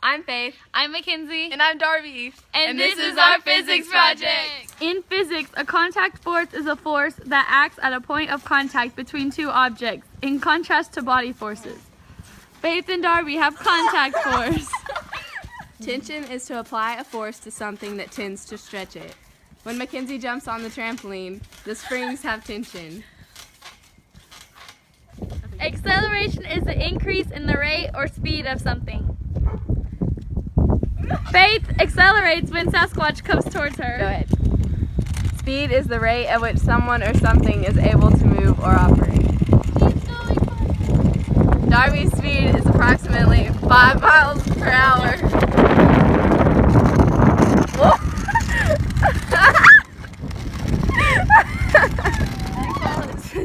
I'm Faith. I'm Mackenzie. And I'm Darbie. And this is our physics project. In physics, a contact force is a force that acts at a point of contact between two objects, in contrast to body forces. Faith and Darbie have contact force. Tension is to apply a force to something that tends to stretch it. When Mackenzie jumps on the trampoline, the springs have tension. Acceleration is the increase in the rate or speed of something. Faith accelerates when Sasquatch comes towards her. Go ahead. Speed is the rate at which someone or something is able to move or operate. Darbie's speed is approximately 5 miles per hour.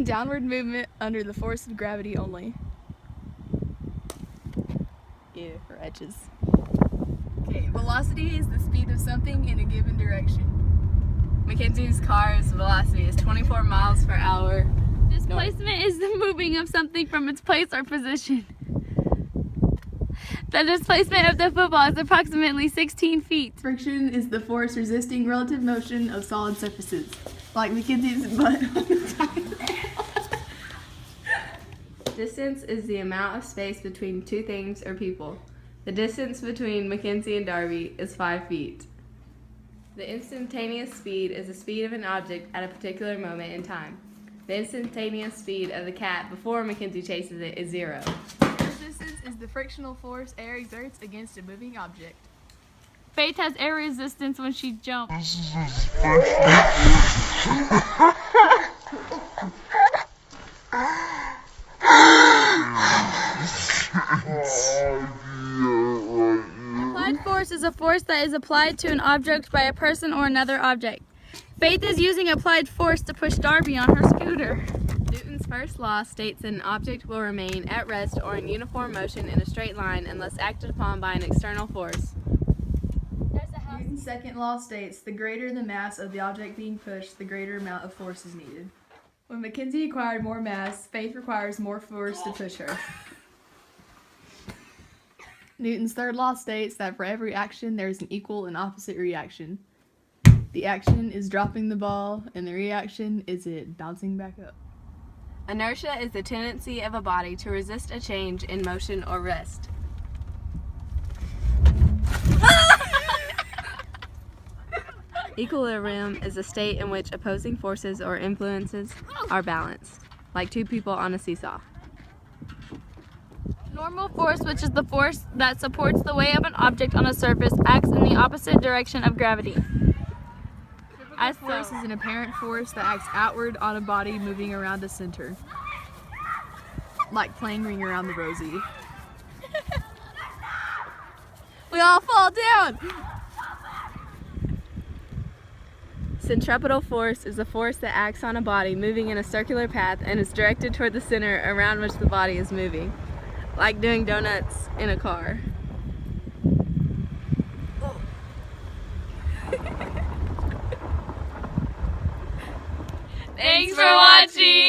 Downward movement under the force of gravity only. Ew, wretches. Okay, velocity is the speed of something in a given direction. Mackenzie's car's velocity is 24 miles per hour. Displacement is the moving of something from its place or position. The displacement of the football is approximately 16 feet. Friction is the force resisting relative motion of solid surfaces, like Mackenzie's butt on the tile. Distance is the amount of space between two things or people. The distance between Mackenzie and Darbie is 5 feet. The instantaneous speed is the speed of an object at a particular moment in time. The instantaneous speed of the cat before Mackenzie chases it is 0. Resistance is the frictional force air exerts against a moving object. Faith has air resistance when she jumps. Applied force is a force that is applied to an object by a person or another object. Faith is using applied force to push Darbie on her scooter. Newton's first law states that an object will remain at rest or in uniform motion in a straight line unless acted upon by an external force. Newton's second law states the greater the mass of the object being pushed, the greater amount of force is needed. When Mackenzie acquired more mass, Faith requires more force to push her. Newton's third law states that for every action there is an equal and opposite reaction. The action is dropping the ball, and the reaction is it bouncing back up. Inertia is the tendency of a body to resist a change in motion or rest. Equilibrium is a state in which opposing forces or influences are balanced, like two people on a seesaw. Normal force, which is the force that supports the weight of an object on a surface, acts in the opposite direction of gravity. As force is an apparent force that acts outward on a body moving around a center, like playing Ring Around the Rosie. We all fall down! Centripetal force is a force that acts on a body moving in a circular path and is directed toward the center around which the body is moving, like doing donuts in a car. Thanks for watching!